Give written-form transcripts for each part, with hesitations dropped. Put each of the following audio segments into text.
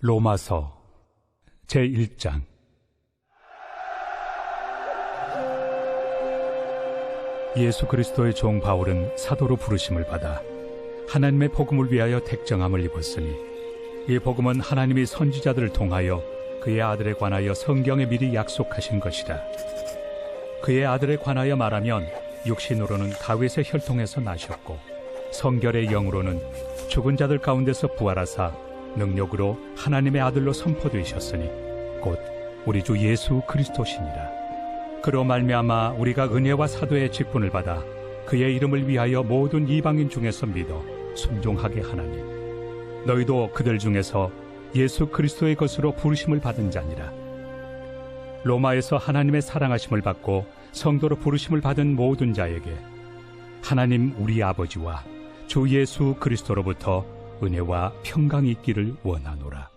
로마서 제1장. 예수 그리스도의 종 바울은 사도로 부르심을 받아 하나님의 복음을 위하여 택정함을 입었으니, 이 복음은 하나님이 선지자들을 통하여 그의 아들에 관하여 성경에 미리 약속하신 것이라. 그의 아들에 관하여 말하면 육신으로는 다윗의 혈통에서 나셨고, 성결의 영으로는 죽은 자들 가운데서 부활하사 능력으로 하나님의 아들로 선포되셨으니 곧 우리 주 예수 그리스도시니라. 그로 말미암아 우리가 은혜와 사도의 직분을 받아 그의 이름을 위하여 모든 이방인 중에서 믿어 순종하게 하나니, 너희도 그들 중에서 예수 그리스도의 것으로 부르심을 받은 자니라. 로마에서 하나님의 사랑하심을 받고 성도로 부르심을 받은 모든 자에게 하나님 우리 아버지와 주 예수 그리스도로부터 은혜와 평강이 있기를 원하노라.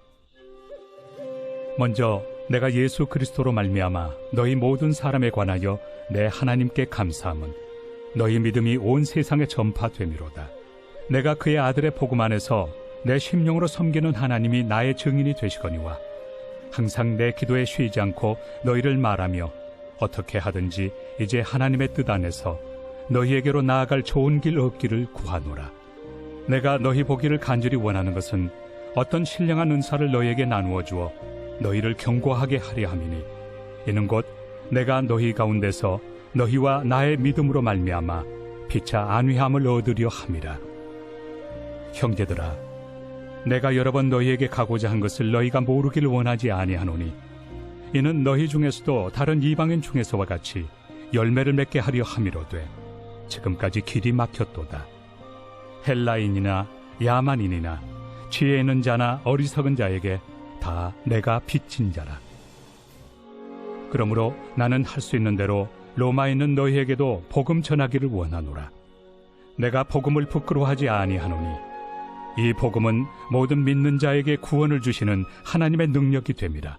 먼저 내가 예수 그리스도로 말미암아 너희 모든 사람에 관하여 내 하나님께 감사함은 너희 믿음이 온 세상에 전파됨이로다. 내가 그의 아들의 복음 안에서 내 심령으로 섬기는 하나님이 나의 증인이 되시거니와, 항상 내 기도에 쉬지 않고 너희를 말하며 어떻게 하든지 이제 하나님의 뜻 안에서 너희에게로 나아갈 좋은 길 얻기를 구하노라. 내가 너희 보기를 간절히 원하는 것은 어떤 신령한 은사를 너희에게 나누어 주어 너희를 경고하게 하려 함이니, 이는 곧 내가 너희 가운데서 너희와 나의 믿음으로 말미암아 피차 안위함을 얻으려 함이라. 형제들아, 내가 여러 번 너희에게 가고자 한 것을 너희가 모르기를 원하지 아니하노니, 이는 너희 중에서도 다른 이방인 중에서와 같이 열매를 맺게 하려 함이로되 지금까지 길이 막혔도다. 헬라인이나 야만인이나 지혜 있는 자나 어리석은 자에게 다 내가 빚진 자라. 그러므로 나는 할 수 있는 대로 로마에 있는 너희에게도 복음 전하기를 원하노라. 내가 복음을 부끄러워하지 아니하노니, 이 복음은 모든 믿는 자에게 구원을 주시는 하나님의 능력이 됨이라.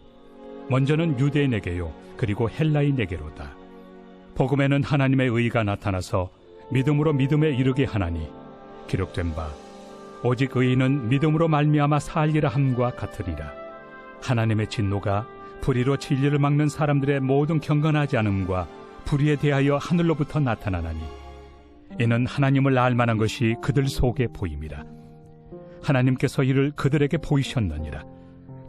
먼저는 유대인에게요, 그리고 헬라인에게로다. 복음에는 하나님의 의가 나타나서 믿음으로 믿음에 이르게 하나니, 기록된 바 오직 의인은 믿음으로 말미암아 살리라 함과 같으리라. 하나님의 진노가 불의로 진리를 막는 사람들의 모든 경건하지 않음과 불의에 대하여 하늘로부터 나타나나니, 이는 하나님을 알 만한 것이 그들 속에 보임이라. 하나님께서 이를 그들에게 보이셨느니라.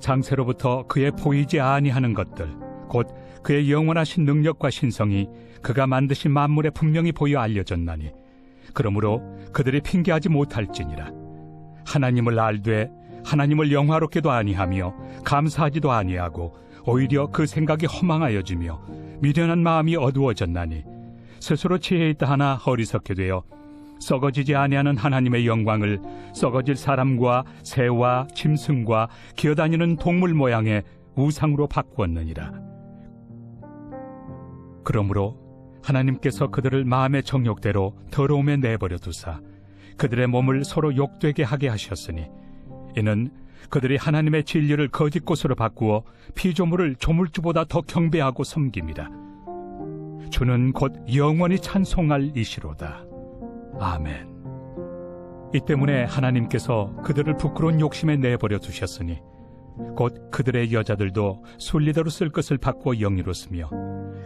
장세로부터 그의 보이지 아니하는 것들, 곧 그의 영원하신 능력과 신성이 그가 만드신 만물에 분명히 보여 알려졌나니, 그러므로 그들이 핑계하지 못할지니라. 하나님을 알되 하나님을 영화롭게도 아니하며 감사하지도 아니하고 오히려 그 생각이 허망하여지며 미련한 마음이 어두워졌나니, 스스로 지혜 있다 하나 어리석게 되어 썩어지지 아니하는 하나님의 영광을 썩어질 사람과 새와 짐승과 기어다니는 동물 모양의 우상으로 바꾸었느니라. 그러므로 하나님께서 그들을 마음의 정욕대로 더러움에 내버려 두사 그들의 몸을 서로 욕되게 하게 하셨으니, 이는 그들이 하나님의 진리를 거짓 것으로 바꾸어 피조물을 조물주보다 더 경배하고 섬깁니다. 주는 곧 영원히 찬송할 이시로다. 아멘. 이 때문에 하나님께서 그들을 부끄러운 욕심에 내버려 두셨으니, 곧 그들의 여자들도 순리대로 쓸 것을 바꾸어 영리로 쓰며,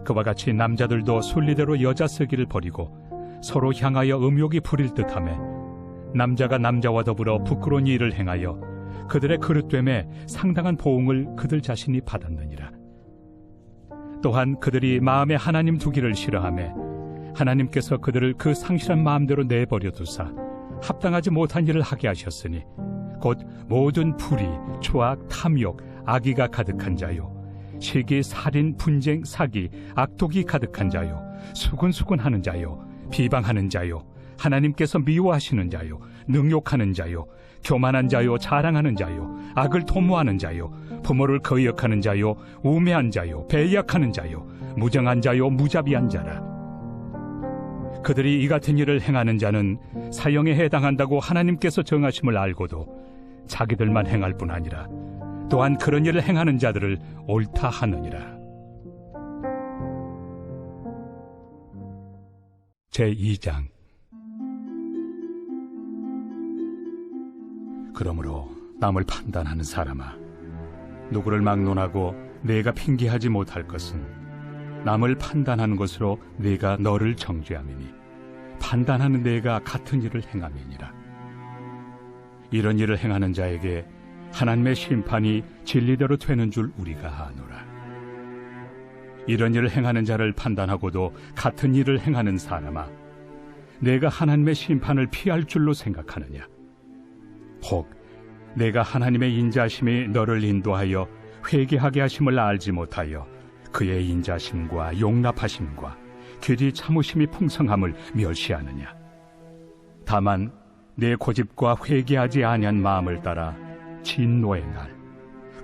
그와 같이 남자들도 순리대로 여자 쓰기를 버리고 서로 향하여 음욕이 부릴 듯하며, 남자가 남자와 더불어 부끄러운 일을 행하여 그들의 그릇됨에 상당한 보응을 그들 자신이 받았느니라. 또한 그들이 마음에 하나님 두기를 싫어하며 하나님께서 그들을 그 상실한 마음대로 내버려 두사 합당하지 못한 일을 하게 하셨으니, 곧 모든 불의, 초악, 탐욕, 악의가 가득한 자요, 시기, 살인, 분쟁, 사기, 악독이 가득한 자요, 수군수군하는 자요, 비방하는 자요, 하나님께서 미워하시는 자요, 능욕하는 자요, 교만한 자요, 자랑하는 자요, 악을 도모하는 자요, 부모를 거역하는 자요, 우매한 자요, 배약하는 자요, 무정한 자요, 무자비한 자라. 그들이 이 같은 일을 행하는 자는 사형에 해당한다고 하나님께서 정하심을 알고도 자기들만 행할 뿐 아니라 또한 그런 일을 행하는 자들을 옳다 하느니라. 제2장. 그러므로 남을 판단하는 사람아, 누구를 막론하고 내가 핑계하지 못할 것은 남을 판단하는 것으로 내가 너를 정죄함이니 판단하는 내가 같은 일을 행함이니라. 이런 일을 행하는 자에게 하나님의 심판이 진리대로 되는 줄 우리가 아노라. 이런 일을 행하는 자를 판단하고도 같은 일을 행하는 사람아, 내가 하나님의 심판을 피할 줄로 생각하느냐? 혹 내가 하나님의 인자심이 너를 인도하여 회개하게 하심을 알지 못하여 그의 인자심과 용납하심과 길이 참으심이 풍성함을 멸시하느냐? 다만 내 고집과 회개하지 아니한 마음을 따라 진노의 날,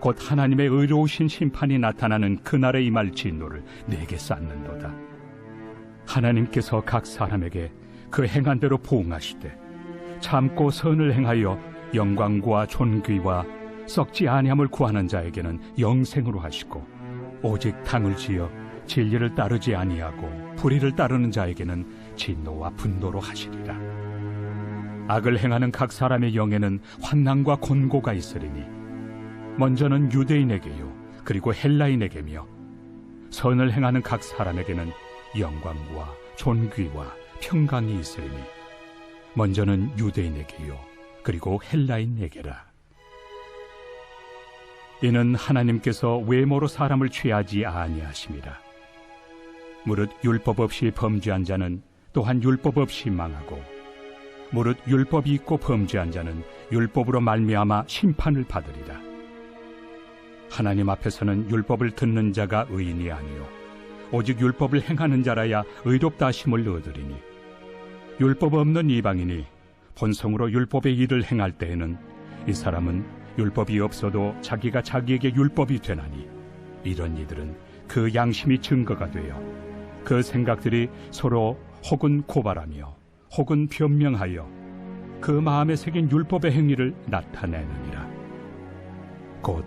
곧 하나님의 의로우신 심판이 나타나는 그날에 임할 진노를 내게 쌓는도다. 하나님께서 각 사람에게 그 행한 대로 보응하시되 참고 선을 행하여 영광과 존귀와 썩지 아니함을 구하는 자에게는 영생으로 하시고, 오직 당을 지어 진리를 따르지 아니하고 불의를 따르는 자에게는 진노와 분노로 하시리라. 악을 행하는 각 사람의 영에는 환난과 곤고가 있으리니 먼저는 유대인에게요 그리고 헬라인에게며, 선을 행하는 각 사람에게는 영광과 존귀와 평강이 있으리니 먼저는 유대인에게요 그리고 헬라인에게라. 이는 하나님께서 외모로 사람을 취하지 아니하심이라. 무릇 율법 없이 범죄한 자는 또한 율법 없이 망하고, 무릇 율법이 있고 범죄한 자는 율법으로 말미암아 심판을 받으리라. 하나님 앞에서는 율법을 듣는 자가 의인이 아니요 오직 율법을 행하는 자라야 의롭다 하심을 얻으리니, 율법 없는 이방인이 본성으로 율법의 일을 행할 때에는 이 사람은 율법이 없어도 자기가 자기에게 율법이 되나니, 이런 이들은 그 양심이 증거가 되어 그 생각들이 서로 혹은 고발하며 혹은 변명하여 그 마음에 새긴 율법의 행위를 나타내느니라. 곧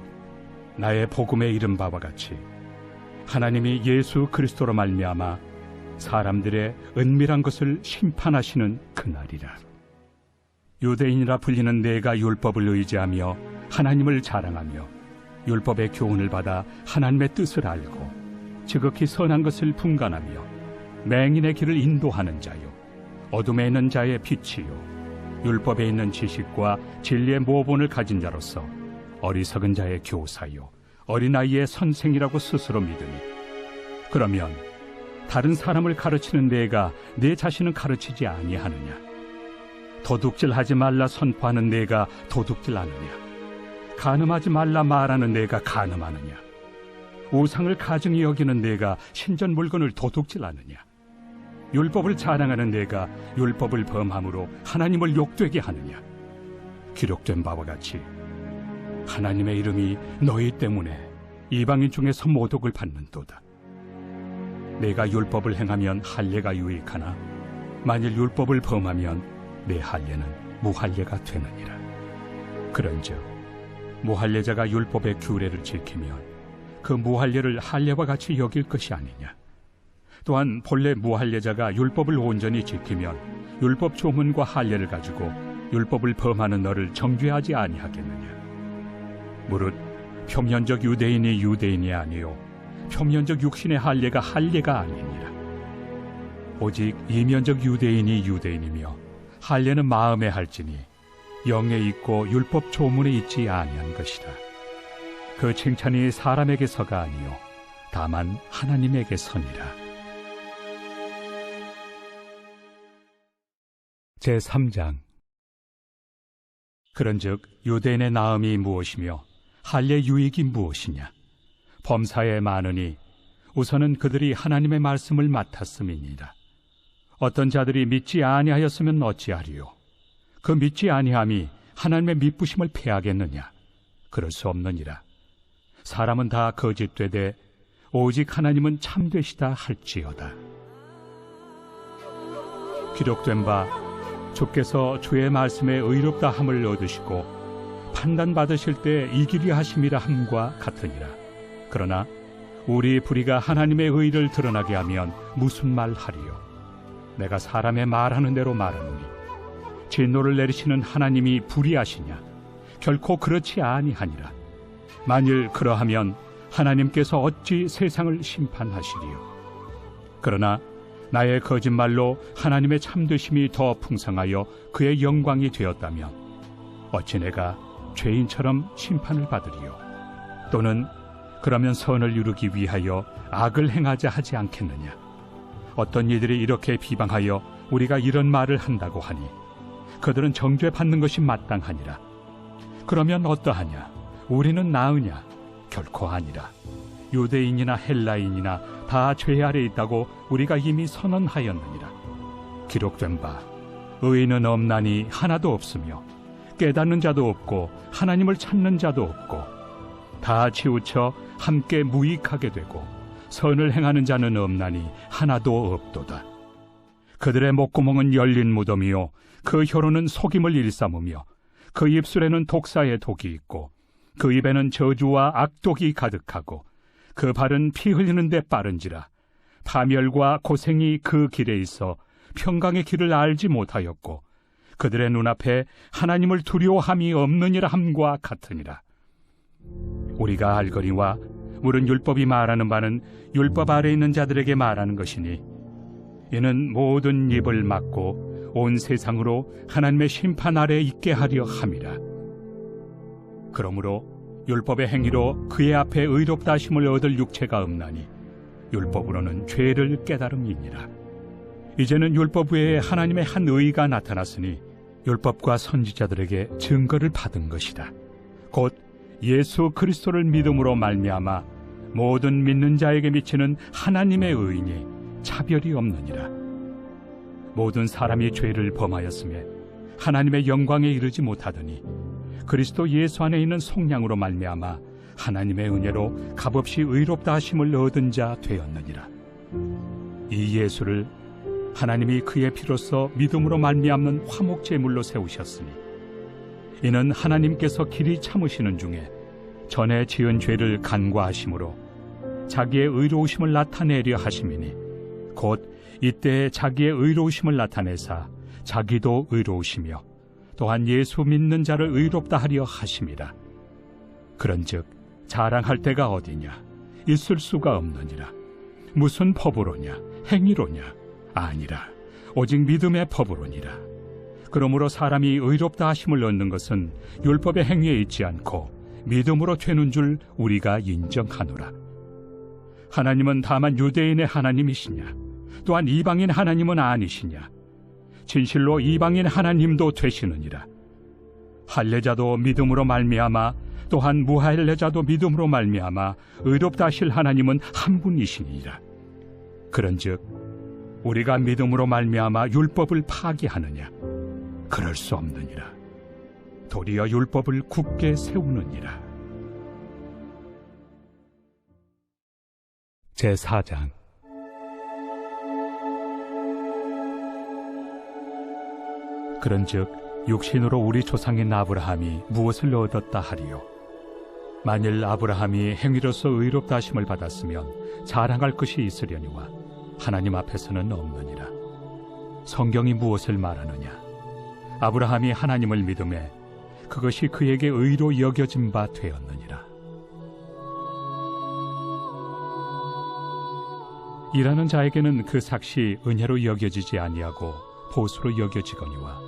나의 복음에 이른 바와 같이 하나님이 예수 그리스도로 말미암아 사람들의 은밀한 것을 심판하시는 그날이라. 유대인이라 불리는 내가 율법을 의지하며 하나님을 자랑하며 율법의 교훈을 받아 하나님의 뜻을 알고 지극히 선한 것을 분간하며 맹인의 길을 인도하는 자요 어둠에 있는 자의 빛이요 율법에 있는 지식과 진리의 모본을 가진 자로서 어리석은 자의 교사요 어린아이의 선생이라고 스스로 믿으니, 그러면 다른 사람을 가르치는 내가 내 자신을 가르치지 아니하느냐? 도둑질하지 말라 선포하는 내가 도둑질하느냐? 간음하지 말라 말하는 내가 간음하느냐? 우상을 가증히 여기는 내가 신전 물건을 도둑질하느냐? 율법을 자랑하는 내가 율법을 범함으로 하나님을 욕되게 하느냐? 기록된 바와 같이 하나님의 이름이 너희 때문에 이방인 중에서 모독을 받는도다. 내가 율법을 행하면 할례가 유익하나 만일 율법을 범하면 내 할례는 무할례가 되느니라. 그런즉 무할례자가 율법의 규례를 지키면 그 무할례를 할례와 같이 여길 것이 아니냐? 또한 본래 무할례자가 율법을 온전히 지키면 율법 조문과 할례를 가지고 율법을 범하는 너를 정죄하지 아니하겠느냐? 무릇 표면적 유대인이 유대인이 아니요 표면적 육신의 할례가 할례가 아니니라. 오직 이면적 유대인이 유대인이며 할례는 마음에 할지니 영에 있고 율법 조문에 있지 아니한 것이라. 그 칭찬이 사람에게서가 아니요 다만 하나님에게서니라. 제3장. 그런즉 유대인의 나음이 무엇이며 할례 유익이 무엇이냐? 범사에 많으니 우선은 그들이 하나님의 말씀을 맡았음이니라. 어떤 자들이 믿지 아니하였으면 어찌하리요? 그 믿지 아니함이 하나님의 믿부심을 패하겠느냐? 그럴 수 없느니라. 사람은 다 거짓되되 오직 하나님은 참되시다 할지어다. 기록된 바 주께서 주의 말씀에 의롭다 함을 얻으시고 판단받으실 때 이기려 하심이라 함과 같으니라. 그러나 우리 불의가 하나님의 의를 드러나게 하면 무슨 말 하리요? 내가 사람의 말하는 대로 말하노니 진노를 내리시는 하나님이 불의하시냐? 결코 그렇지 아니하니라. 만일 그러하면 하나님께서 어찌 세상을 심판하시리요? 그러나 나의 거짓말로 하나님의 참되심이 더 풍성하여 그의 영광이 되었다면 어찌 내가 죄인처럼 심판을 받으리요? 또는 그러면 선을 이루기 위하여 악을 행하자 하지 않겠느냐? 어떤 이들이 이렇게 비방하여 우리가 이런 말을 한다고 하니 그들은 정죄받는 것이 마땅하니라. 그러면 어떠하냐? 우리는 나으냐? 결코 아니라. 유대인이나 헬라인이나 다 죄 아래 있다고 우리가 이미 선언하였느니라. 기록된 바 의인은 없나니 하나도 없으며 깨닫는 자도 없고 하나님을 찾는 자도 없고 다 치우쳐 함께 무익하게 되고 선을 행하는 자는 없나니 하나도 없도다. 그들의 목구멍은 열린 무덤이요 그 혀로는 속임을 일삼으며 그 입술에는 독사의 독이 있고 그 입에는 저주와 악독이 가득하고 그 발은 피 흘리는 데 빠른지라. 파멸과 고생이 그 길에 있어 평강의 길을 알지 못하였고 그들의 눈앞에 하나님을 두려워함이 없느니라 함과 같으니라. 우리가 알거니와 우리는 율법이 말하는 바는 율법 아래 있는 자들에게 말하는 것이니 이는 모든 입을 막고 온 세상으로 하나님의 심판 아래 있게 하려 함이라. 그러므로 율법의 행위로 그의 앞에 의롭다 하심을 얻을 육체가 없나니 율법으로는 죄를 깨달음이니라. 이제는 율법 외에 하나님의 한 의가 나타났으니 율법과 선지자들에게 증거를 받은 것이다. 곧 예수 그리스도를 믿음으로 말미암아 모든 믿는 자에게 미치는 하나님의 의인이 차별이 없느니라. 모든 사람이 죄를 범하였음에 하나님의 영광에 이르지 못하더니 그리스도 예수 안에 있는 속량으로 말미암아 하나님의 은혜로 값없이 의롭다 하심을 얻은 자 되었느니라. 이 예수를 하나님이 그의 피로써 믿음으로 말미암는 화목제물로 세우셨으니 이는 하나님께서 길이 참으시는 중에 전에 지은 죄를 간과하심으로 자기의 의로우심을 나타내려 하심이니 곧 이때에 자기의 의로우심을 나타내사 자기도 의로우시며 또한 예수 믿는 자를 의롭다 하려 하심이라. 그런즉 자랑할 데가 어디냐? 있을 수가 없느니라. 무슨 법으로냐? 행위로냐? 아니라 오직 믿음의 법으로니라. 그러므로 사람이 의롭다 하심을 얻는 것은 율법의 행위에 있지 않고 믿음으로 되는 줄 우리가 인정하노라. 하나님은 다만 유대인의 하나님이시냐? 또한 이방인 하나님은 아니시냐? 진실로 이방인 하나님도 되시느니라. 할례자도 믿음으로 말미암아 또한 무할례자도 믿음으로 말미암아 의롭다 하실 하나님은 한 분이시니라. 그런즉 우리가 믿음으로 말미암아 율법을 파기하느냐? 그럴 수 없느니라. 도리어 율법을 굳게 세우느니라. 제4장. 그런즉 육신으로 우리 조상인 아브라함이 무엇을 얻었다 하리요? 만일 아브라함이 행위로서 의롭다 하심을 받았으면 자랑할 것이 있으려니와 하나님 앞에서는 없느니라. 성경이 무엇을 말하느냐? 아브라함이 하나님을 믿음에 그것이 그에게 의로 여겨진 바 되었느니라. 일하는 자에게는 그 삭시 은혜로 여겨지지 아니하고 보수로 여겨지거니와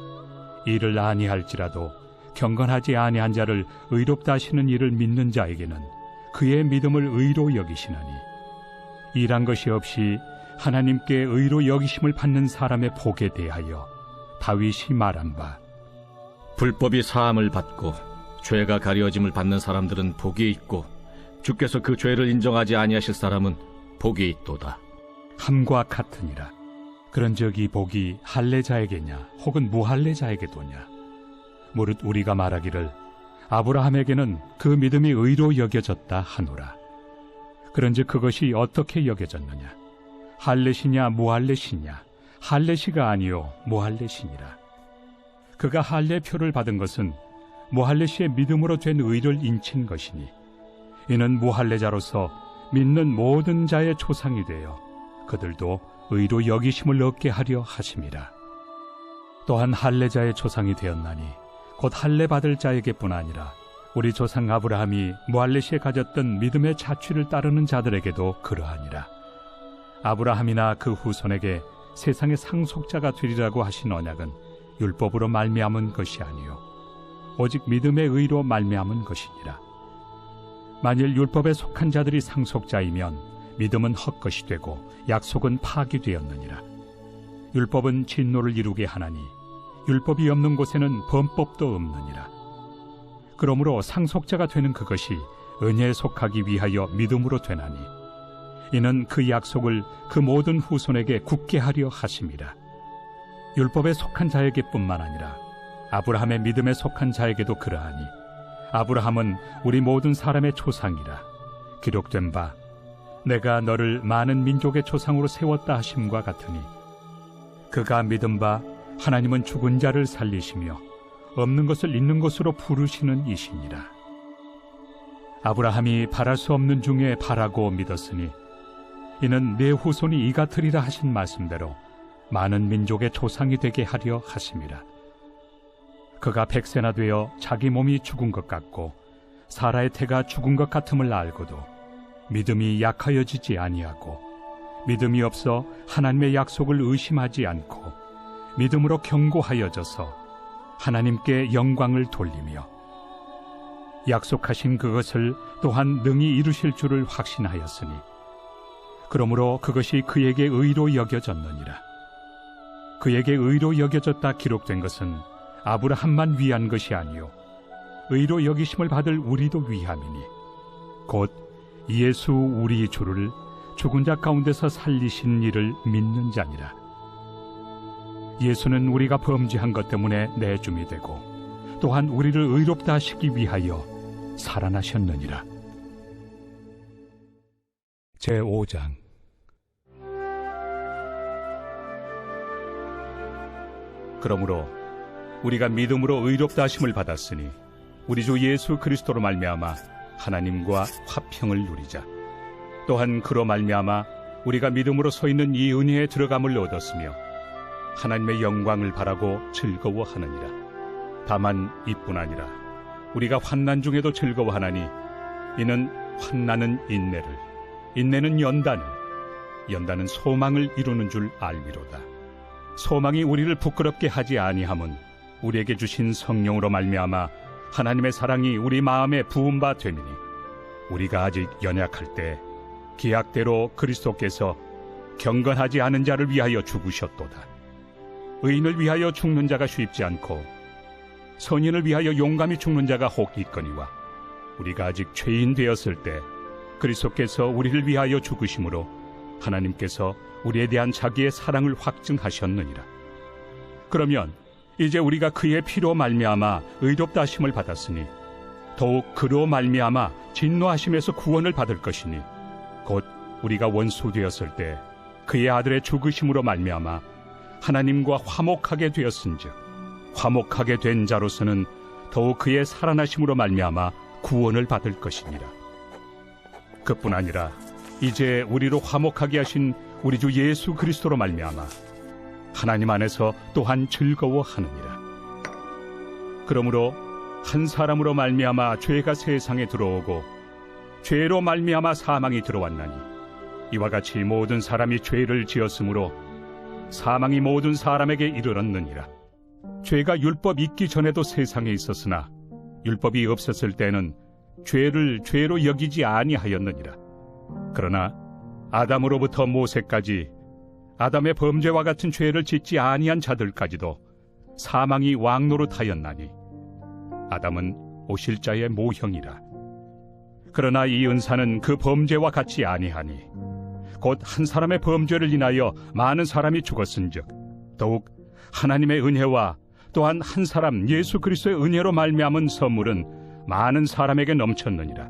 일을 아니할지라도 경건하지 아니한 자를 의롭다 하시는 일을 믿는 자에게는 그의 믿음을 의로 여기시나니 일한 것이 없이 하나님께 의로 여기심을 받는 사람의 복에 대하여 다윗이 말한 바 불법이 사함을 받고 죄가 가려짐을 받는 사람들은 복이 있고 주께서 그 죄를 인정하지 아니하실 사람은 복이 있도다 함과 같으니라. 그런즉 이 복이 할례자에게냐 혹은 무할례자에게도냐? 무릇 우리가 말하기를 아브라함에게는 그 믿음이 의로 여겨졌다 하노라. 그런즉 그것이 어떻게 여겨졌느냐? 할례시냐 무할례시냐? 할례시가 아니요 무할례시니라. 그가 할례표를 받은 것은 무할례시의 믿음으로 된 의를 인친 것이니 이는 무할례자로서 믿는 모든 자의 조상이 되어 그들도 의로 여기심을 얻게 하려 하심이라. 또한 할례자의 조상이 되었나니 곧 할례 받을 자에게뿐 아니라 우리 조상 아브라함이 무할레시에 가졌던 믿음의 자취를 따르는 자들에게도 그러하니라. 아브라함이나 그 후손에게 세상의 상속자가 되리라고 하신 언약은 율법으로 말미암은 것이 아니요 오직 믿음의 의로 말미암은 것이니라. 만일 율법에 속한 자들이 상속자이면 믿음은 헛것이 되고 약속은 파기되었느니라. 율법은 진노를 이루게 하나니 율법이 없는 곳에는 범법도 없느니라. 그러므로 상속자가 되는 그것이 은혜에 속하기 위하여 믿음으로 되나니 이는 그 약속을 그 모든 후손에게 굳게 하려 하심이라. 율법에 속한 자에게뿐만 아니라 아브라함의 믿음에 속한 자에게도 그러하니 아브라함은 우리 모든 사람의 조상이라. 기록된 바 내가 너를 많은 민족의 조상으로 세웠다 하심과 같으니 그가 믿은 바 하나님은 죽은 자를 살리시며 없는 것을 있는 것으로 부르시는 이시니라. 아브라함이 바랄 수 없는 중에 바라고 믿었으니 이는 내 후손이 이 같으리라 하신 말씀대로 많은 민족의 조상이 되게 하려 하심이라. 그가 100세나 되어 자기 몸이 죽은 것 같고 사라의 태가 죽은 것 같음을 알고도 믿음이 약하여지지 아니하고 믿음이 없어 하나님의 약속을 의심하지 않고 믿음으로 견고하여져서 하나님께 영광을 돌리며 약속하신 그것을 또한 능히 이루실 줄을 확신하였으니 그러므로 그것이 그에게 의로 여겨졌느니라. 그에게 의로 여겨졌다 기록된 것은 아브라함만 위한 것이 아니요 의로 여기심을 받을 우리도 위함이니 곧 예수 우리 주를 죽은 자 가운데서 살리신 이를 믿는 자니라. 예수는 우리가 범죄한 것 때문에 내줌이 되고 또한 우리를 의롭다 하시기 위하여 살아나셨느니라. 제5장. 그러므로 우리가 믿음으로 의롭다 하심을 받았으니 우리 주 예수 그리스도로 말미암아 하나님과 화평을 누리자. 또한 그로 말미암아 우리가 믿음으로 서 있는 이 은혜에 들어감을 얻었으며 하나님의 영광을 바라고 즐거워하느니라. 다만 이뿐 아니라 우리가 환난 중에도 즐거워하나니 이는 환난은 인내를, 인내는 연단을, 연단은 소망을 이루는 줄 알미로다. 소망이 우리를 부끄럽게 하지 아니함은 우리에게 주신 성령으로 말미암아 하나님의 사랑이 우리 마음에 부은 바 됨이니 우리가 아직 연약할 때 기약대로 그리스도께서 경건하지 않은 자를 위하여 죽으셨도다. 의인을 위하여 죽는 자가 쉽지 않고 선인을 위하여 용감히 죽는 자가 혹 있거니와 우리가 아직 죄인 되었을 때 그리스도께서 우리를 위하여 죽으심으로 하나님께서 우리에 대한 자기의 사랑을 확증하셨느니라. 그러면 이제 우리가 그의 피로 말미암아 의롭다 하심을 받았으니 더욱 그로 말미암아 진노하심에서 구원을 받을 것이니 곧 우리가 원수 되었을 때 그의 아들의 죽으심으로 말미암아 하나님과 화목하게 되었은즉 화목하게 된 자로서는 더욱 그의 살아나심으로 말미암아 구원을 받을 것이니라. 그뿐 아니라 이제 우리로 화목하게 하신 우리 주 예수 그리스도로 말미암아 하나님 안에서 또한 즐거워하느니라. 그러므로 한 사람으로 말미암아 죄가 세상에 들어오고 죄로 말미암아 사망이 들어왔나니 이와 같이 모든 사람이 죄를 지었으므로 사망이 모든 사람에게 이르렀느니라. 죄가 율법 있기 전에도 세상에 있었으나 율법이 없었을 때는 죄를 죄로 여기지 아니하였느니라. 그러나 아담으로부터 모세까지 아담의 범죄와 같은 죄를 짓지 아니한 자들까지도 사망이 왕노릇하였나니 아담은 오실 자의 모형이라. 그러나 이 은사는 그 범죄와 같지 아니하니 곧 한 사람의 범죄를 인하여 많은 사람이 죽었은즉 더욱 하나님의 은혜와 또한 한 사람 예수 그리스도의 은혜로 말미암은 선물은 많은 사람에게 넘쳤느니라.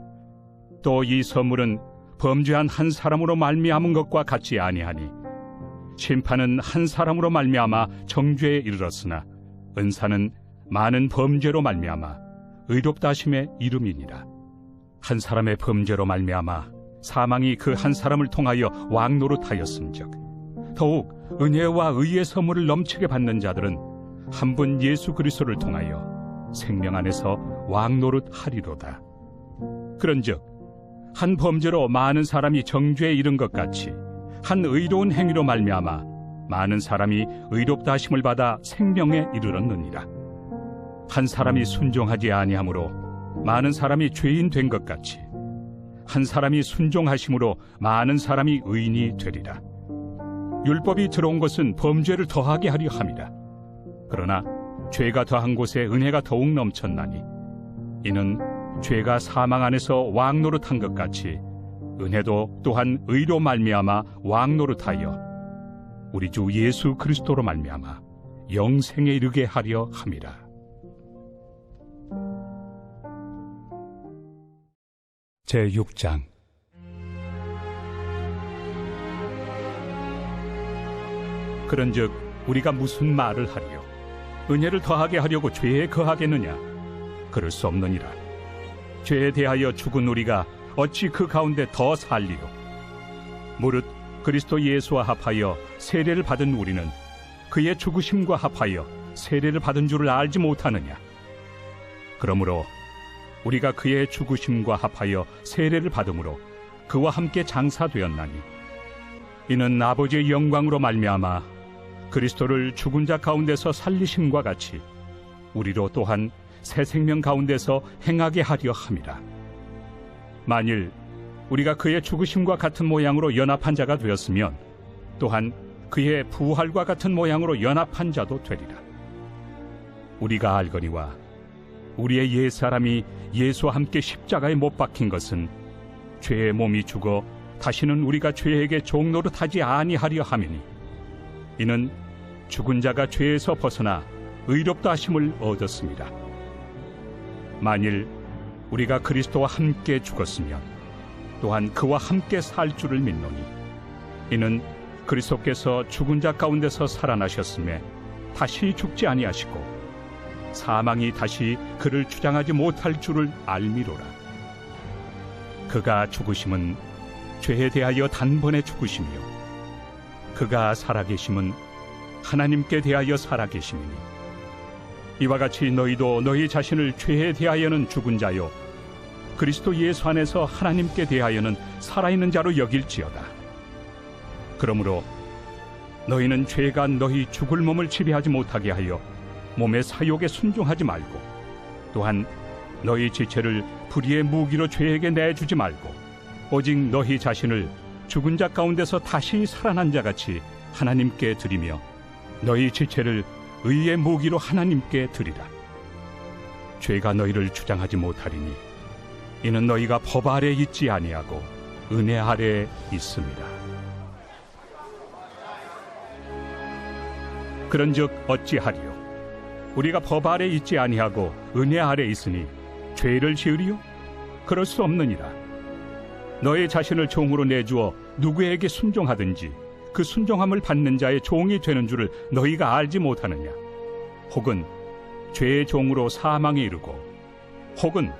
또 이 선물은 범죄한 한 사람으로 말미암은 것과 같지 아니하니 심판은 한 사람으로 말미암아 정죄에 이르렀으나 은사는 많은 범죄로 말미암아 의롭다 하심의 이름이니라. 한 사람의 범죄로 말미암아 사망이 그 한 사람을 통하여 왕노릇하였음즉 더욱 은혜와 의의 선물을 넘치게 받는 자들은 한 분 예수 그리스도를 통하여 생명 안에서 왕노릇 하리로다. 그런즉 한 범죄로 많은 사람이 정죄에 이른 것 같이 한 의로운 행위로 말미암아 많은 사람이 의롭다 하심을 받아 생명에 이르렀느니라. 한 사람이 순종하지 아니하므로 많은 사람이 죄인 된 것 같이 한 사람이 순종하심으로 많은 사람이 의인이 되리라. 율법이 들어온 것은 범죄를 더하게 하려 함이라. 그러나 죄가 더한 곳에 은혜가 더욱 넘쳤나니 이는 죄가 사망 안에서 왕노릇한 것 같이 은혜도 또한 의로 말미암아 왕노릇하여 우리 주 예수 그리스도로 말미암아 영생에 이르게 하려 함이라. 제6장. 그런즉 우리가 무슨 말을 하리요? 은혜를 더하게 하려고 죄에 거하겠느냐? 그럴 수 없느니라. 죄에 대하여 죽은 우리가 어찌 그 가운데 더 살리요? 무릇 그리스도 예수와 합하여 세례를 받은 우리는 그의 죽으심과 합하여 세례를 받은 줄을 알지 못하느냐? 그러므로 우리가 그의 죽으심과 합하여 세례를 받음으로 그와 함께 장사되었나니 이는 아버지의 영광으로 말미암아 그리스도를 죽은 자 가운데서 살리심과 같이 우리로 또한 새 생명 가운데서 행하게 하려 함이라. 만일 우리가 그의 죽으심과 같은 모양으로 연합한 자가 되었으면 또한 그의 부활과 같은 모양으로 연합한 자도 되리라. 우리가 알거니와 우리의 옛사람이 예수와 함께 십자가에 못 박힌 것은 죄의 몸이 죽어 다시는 우리가 죄에게 종노릇하지 아니하려 함이니 이는 죽은 자가 죄에서 벗어나 의롭다 하심을 얻었습니다. 만일 우리가 그리스도와 함께 죽었으면 또한 그와 함께 살 줄을 믿노니 이는 그리스도께서 죽은 자 가운데서 살아나셨음에 다시 죽지 아니하시고 사망이 다시 그를 주장하지 못할 줄을 알미로라. 그가 죽으심은 죄에 대하여 단번에 죽으시며 그가 살아계심은 하나님께 대하여 살아계심이니 이와 같이 너희도 너희 자신을 죄에 대하여는 죽은 자요 그리스도 예수 안에서 하나님께 대하여는 살아있는 자로 여길지어다. 그러므로 너희는 죄가 너희 죽을 몸을 지배하지 못하게 하여 몸의 사욕에 순종하지 말고 또한 너희 지체를 불의의 무기로 죄에게 내주지 말고 오직 너희 자신을 죽은 자 가운데서 다시 살아난 자같이 하나님께 드리며 너희 지체를 의의 무기로 하나님께 드리라. 죄가 너희를 주장하지 못하리니 이는 너희가 법 아래 있지 아니하고 은혜 아래 있습니다. 그런즉 어찌하리요? 우리가 법 아래 있지 아니하고 은혜 아래 있으니 죄를 지으리요? 그럴 수 없느니라. 너희 자신을 종으로 내주어 누구에게 순종하든지 그 순종함을 받는 자의 종이 되는 줄을 너희가 알지 못하느냐? 혹은 죄의 종으로 사망에 이르고 혹은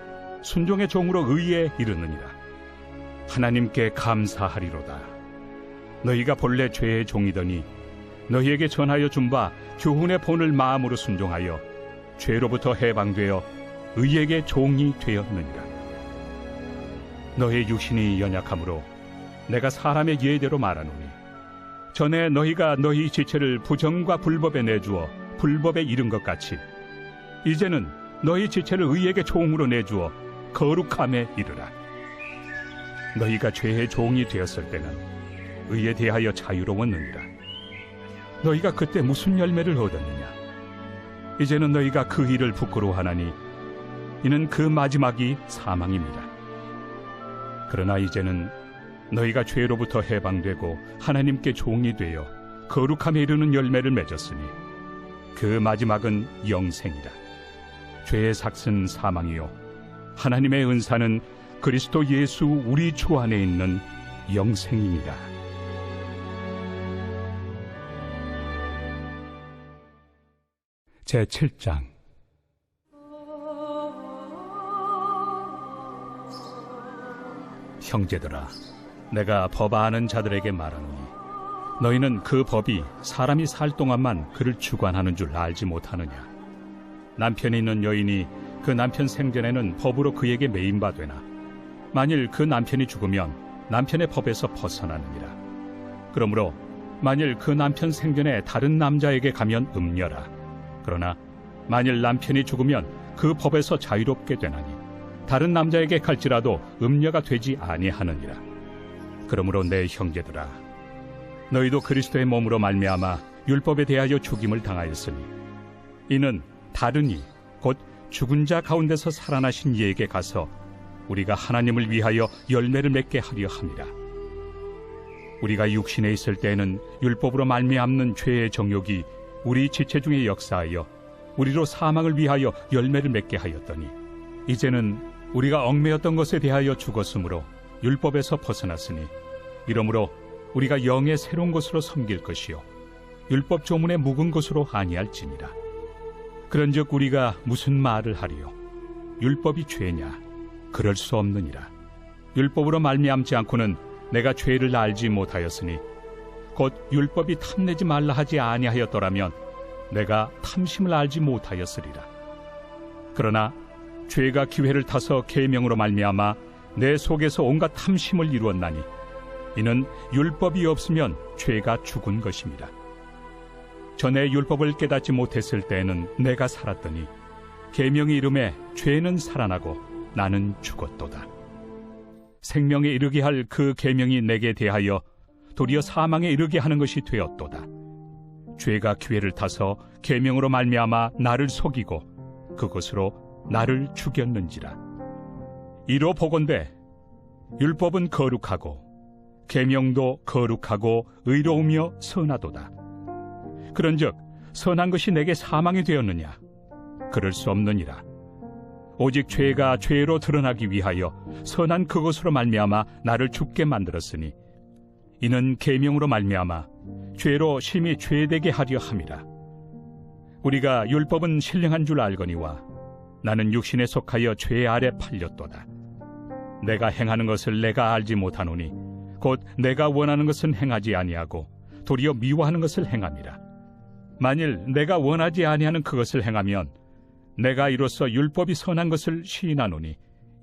순종의 종으로 의에 이르느니라. 하나님께 감사하리로다. 너희가 본래 죄의 종이더니 너희에게 전하여 준 바 교훈의 본을 마음으로 순종하여 죄로부터 해방되어 의에게 종이 되었느니라. 너희 육신이 연약하므로 내가 사람의 예대로 말하노니 전에 너희가 너희 지체를 부정과 불법에 내주어 불법에 이른 것 같이 이제는 너희 지체를 의에게 종으로 내주어 거룩함에 이르라. 너희가 죄의 종이 되었을 때는 의에 대하여 자유로웠느니라. 너희가 그때 무슨 열매를 얻었느냐? 이제는 너희가 그 일을 부끄러워하나니 이는 그 마지막이 사망입니다. 그러나 이제는 너희가 죄로부터 해방되고 하나님께 종이 되어 거룩함에 이르는 열매를 맺었으니 그 마지막은 영생이라. 죄의 삭은 사망이요 하나님의 은사는 그리스도 예수 우리 주 안에 있는 영생입니다. 제7장. 형제들아, 내가 법 아는 자들에게 말하노니 너희는 그 법이 사람이 살 동안만 그를 주관하는 줄 알지 못하느냐? 남편이 있는 여인이 그 남편 생전에는 법으로 그에게 매인바되나 만일 그 남편이 죽으면 남편의 법에서 벗어나느니라. 그러므로 만일 그 남편 생전에 다른 남자에게 가면 음녀라. 그러나 만일 남편이 죽으면 그 법에서 자유롭게 되나니 다른 남자에게 갈지라도 음녀가 되지 아니하느니라. 그러므로 내 형제들아, 너희도 그리스도의 몸으로 말미암아 율법에 대하여 죽임을 당하였으니 이는 다른 이 곧 죽은 자 가운데서 살아나신 이에게 가서 우리가 하나님을 위하여 열매를 맺게 하려 함이라. 우리가 육신에 있을 때에는 율법으로 말미암는 죄의 정욕이 우리 지체 중에 역사하여 우리로 사망을 위하여 열매를 맺게 하였더니 이제는 우리가 얽매였던 것에 대하여 죽었으므로 율법에서 벗어났으니 이러므로 우리가 영의 새로운 것으로 섬길 것이요 율법 조문에 묵은 것으로 아니할지니라. 그런즉 우리가 무슨 말을 하리요? 율법이 죄냐? 그럴 수 없느니라. 율법으로 말미암지 않고는 내가 죄를 알지 못하였으니 곧 율법이 탐내지 말라 하지 아니하였더라면 내가 탐심을 알지 못하였으리라. 그러나 죄가 기회를 타서 계명으로 말미암아 내 속에서 온갖 탐심을 이루었나니 이는 율법이 없으면 죄가 죽은 것입니다. 전에 율법을 깨닫지 못했을 때에는 내가 살았더니 계명이 이름에 죄는 살아나고 나는 죽었도다. 생명에 이르게 할 그 계명이 내게 대하여 도리어 사망에 이르게 하는 것이 되었도다. 죄가 기회를 타서 계명으로 말미암아 나를 속이고 그것으로 나를 죽였는지라. 이로 보건대 율법은 거룩하고 계명도 거룩하고 의로우며 선하도다. 그런즉 선한 것이 내게 사망이 되었느냐? 그럴 수 없느니라. 오직 죄가 죄로 드러나기 위하여 선한 그것으로 말미암아 나를 죽게 만들었으니 이는 계명으로 말미암아 죄로 심히 죄되게 하려 함이라. 우리가 율법은 신령한 줄 알거니와 나는 육신에 속하여 죄 아래 팔렸도다. 내가 행하는 것을 내가 알지 못하노니 곧 내가 원하는 것은 행하지 아니하고 도리어 미워하는 것을 행함이라. 만일 내가 원하지 아니하는 그것을 행하면 내가 이로써 율법이 선한 것을 시인하노니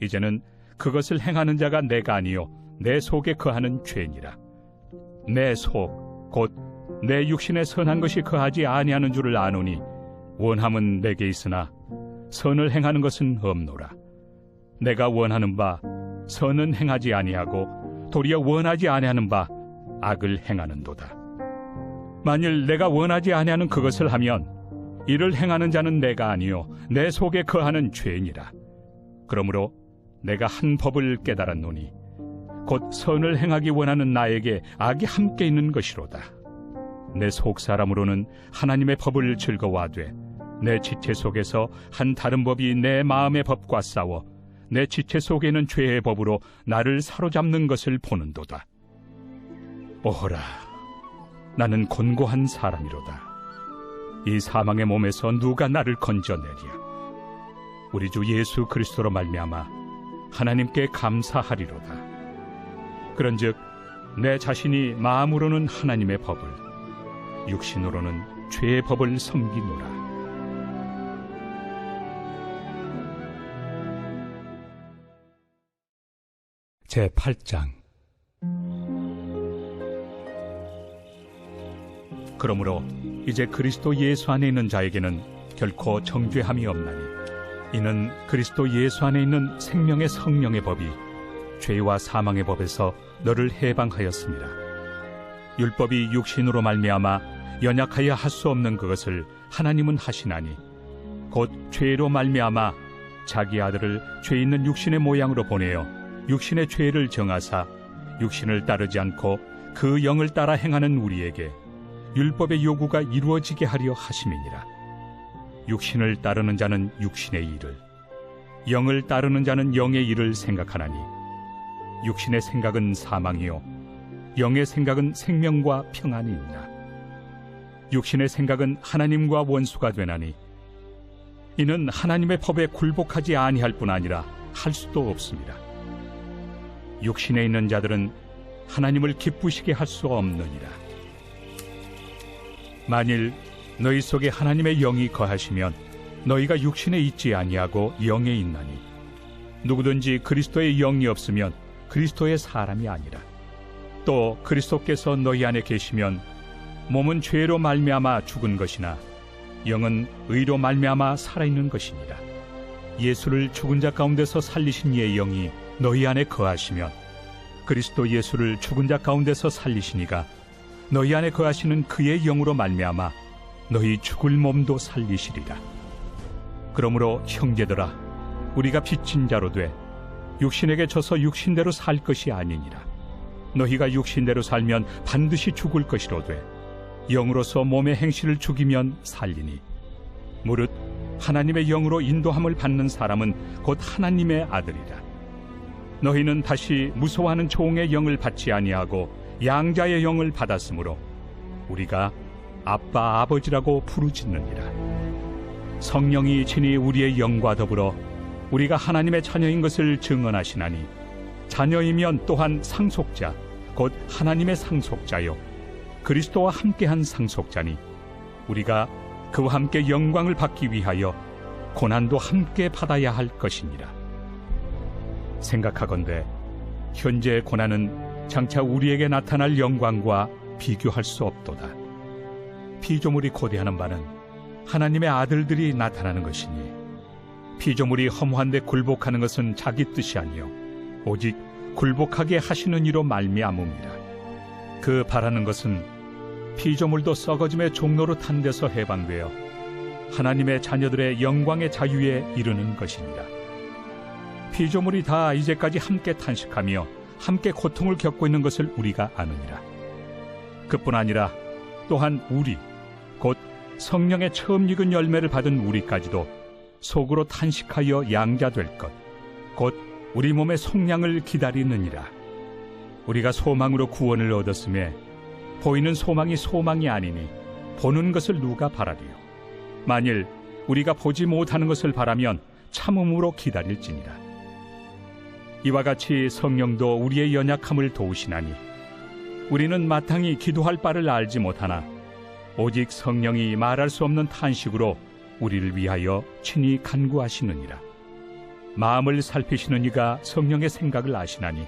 이제는 그것을 행하는 자가 내가 아니요 내 속에 거하는 죄니라. 내 속 곧 내 육신에 선한 것이 거하지 아니하는 줄을 아노니 원함은 내게 있으나 선을 행하는 것은 없노라. 내가 원하는 바 선은 행하지 아니하고 도리어 원하지 아니하는 바 악을 행하는도다. 만일 내가 원하지 아니하는 그것을 하면 이를 행하는 자는 내가 아니요 내 속에 거하는 죄니라. 그러므로 내가 한 법을 깨달았노니 곧 선을 행하기 원하는 나에게 악이 함께 있는 것이로다. 내 속 사람으로는 하나님의 법을 즐거워하되 내 지체 속에서 한 다른 법이 내 마음의 법과 싸워 내 지체 속에는 죄의 법으로 나를 사로잡는 것을 보는도다. 오호라, 나는 곤고한 사람이로다. 이 사망의 몸에서 누가 나를 건져내랴? 우리 주 예수 그리스도로 말미암아 하나님께 감사하리로다. 그런즉 내 자신이 마음으로는 하나님의 법을, 육신으로는 죄의 법을 섬기노라. 제8장. 그러므로 이제 그리스도 예수 안에 있는 자에게는 결코 정죄함이 없나니 이는 그리스도 예수 안에 있는 생명의 성령의 법이 죄와 사망의 법에서 너를 해방하였습니다. 율법이 육신으로 말미암아 연약하여 할 수 없는 그것을 하나님은 하시나니 곧 죄로 말미암아 자기 아들을 죄 있는 육신의 모양으로 보내어 육신의 죄를 정하사 육신을 따르지 않고 그 영을 따라 행하는 우리에게 율법의 요구가 이루어지게 하려 하심이니라. 육신을 따르는 자는 육신의 일을, 영을 따르는 자는 영의 일을 생각하나니 육신의 생각은 사망이요 영의 생각은 생명과 평안이니라. 육신의 생각은 하나님과 원수가 되나니 이는 하나님의 법에 굴복하지 아니할 뿐 아니라 할 수도 없습니다. 육신에 있는 자들은 하나님을 기쁘시게 할 수 없느니라. 만일 너희 속에 하나님의 영이 거하시면 너희가 육신에 있지 아니하고 영에 있나니 누구든지 그리스도의 영이 없으면 그리스도의 사람이 아니라. 또 그리스도께서 너희 안에 계시면 몸은 죄로 말미암아 죽은 것이나 영은 의로 말미암아 살아있는 것이니라. 예수를 죽은 자 가운데서 살리신 이의 영이 너희 안에 거하시면 그리스도 예수를 죽은 자 가운데서 살리시니가 너희 안에 거하시는 그의 영으로 말미암아 너희 죽을 몸도 살리시리라. 그러므로 형제들아, 우리가 빚진 자로 돼 육신에게 져서 육신대로 살 것이 아니니라. 너희가 육신대로 살면 반드시 죽을 것이로되 영으로서 몸의 행실을 죽이면 살리니 무릇 하나님의 영으로 인도함을 받는 사람은 곧 하나님의 아들이라. 너희는 다시 무서워하는 종의 영을 받지 아니하고 양자의 영을 받았으므로 우리가 아빠 아버지라고 부르짖느니라. 성령이 친히 우리의 영과 더불어 우리가 하나님의 자녀인 것을 증언하시나니 자녀이면 또한 상속자 곧 하나님의 상속자요 그리스도와 함께한 상속자니 우리가 그와 함께 영광을 받기 위하여 고난도 함께 받아야 할 것이니라. 생각하건대 현재의 고난은 장차 우리에게 나타날 영광과 비교할 수 없도다. 피조물이 고대하는 바는 하나님의 아들들이 나타나는 것이니 피조물이 허무한데 굴복하는 것은 자기 뜻이 아니요 오직 굴복하게 하시는 이로 말미암음이라. 그 바라는 것은 피조물도 썩어짐의 종로로 탄 데서 해방되어 하나님의 자녀들의 영광의 자유에 이르는 것이니라. 피조물이 다 이제까지 함께 탄식하며 함께 고통을 겪고 있는 것을 우리가 아느니라. 그뿐 아니라 또한 우리 곧 성령의 처음 익은 열매를 받은 우리까지도 속으로 탄식하여 양자될 것 곧 우리 몸의 속량을 기다리느니라. 우리가 소망으로 구원을 얻었음에 보이는 소망이 소망이 아니니 보는 것을 누가 바라리요. 만일 우리가 보지 못하는 것을 바라면 참음으로 기다릴지니라. 이와 같이 성령도 우리의 연약함을 도우시나니 우리는 마땅히 기도할 바를 알지 못하나 오직 성령이 말할 수 없는 탄식으로 우리를 위하여 친히 간구하시느니라. 마음을 살피시는 이가 성령의 생각을 아시나니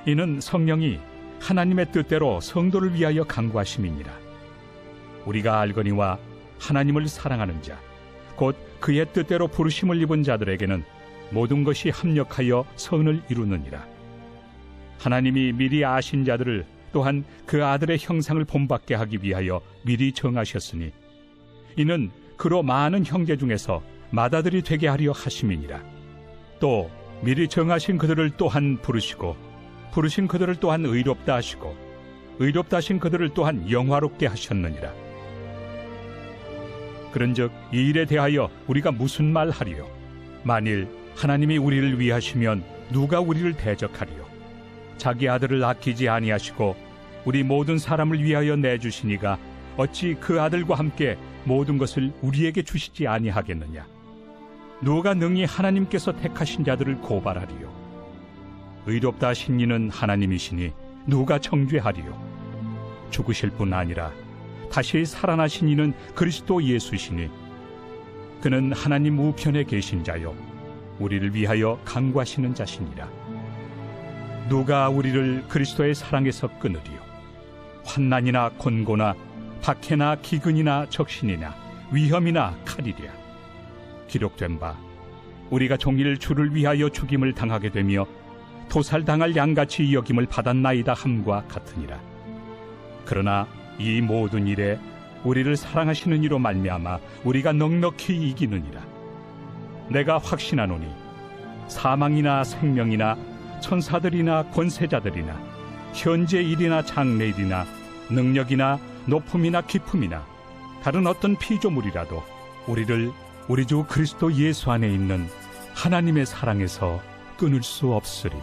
이는 성령이 하나님의 뜻대로 성도를 위하여 간구하심이니라. 우리가 알거니와 하나님을 사랑하는 자 곧 그의 뜻대로 부르심을 입은 자들에게는 모든 것이 합력하여 선을 이루느니라. 하나님이 미리 아신 자들을 또한 그 아들의 형상을 본받게 하기 위하여 미리 정하셨으니 이는 그로 많은 형제 중에서 맏아들이 되게 하려 하심이니라. 또 미리 정하신 그들을 또한 부르시고 부르신 그들을 또한 의롭다 하시고 의롭다 하신 그들을 또한 영화롭게 하셨느니라. 그런즉 이 일에 대하여 우리가 무슨 말 하리요? 만일 하나님이 우리를 위하시면 누가 우리를 대적하리요? 자기 아들을 아끼지 아니하시고 우리 모든 사람을 위하여 내주시니가 어찌 그 아들과 함께 모든 것을 우리에게 주시지 아니하겠느냐? 누가 능히 하나님께서 택하신 자들을 고발하리요? 의롭다 하신 이는 하나님이시니 누가 정죄하리요? 죽으실 뿐 아니라 다시 살아나신 이는 그리스도 예수시니 그는 하나님 우편에 계신 자요 우리를 위하여 간구하시는 자시니라. 누가 우리를 그리스도의 사랑에서 끊으리요? 환난이나 곤고나 박해나 기근이나 적신이나 위험이나 칼이랴. 기록된 바 우리가 종일 주를 위하여 죽임을 당하게 되며 도살당할 양같이 여김을 받았나이다 함과 같으니라. 그러나 이 모든 일에 우리를 사랑하시는 이로 말미암아 우리가 넉넉히 이기느니라. 내가 확신하노니 사망이나 생명이나 천사들이나 권세자들이나 현재 일이나 장래 일이나 능력이나 높음이나 깊음이나 다른 어떤 피조물이라도 우리를 우리 주 그리스도 예수 안에 있는 하나님의 사랑에서 끊을 수 없으리라.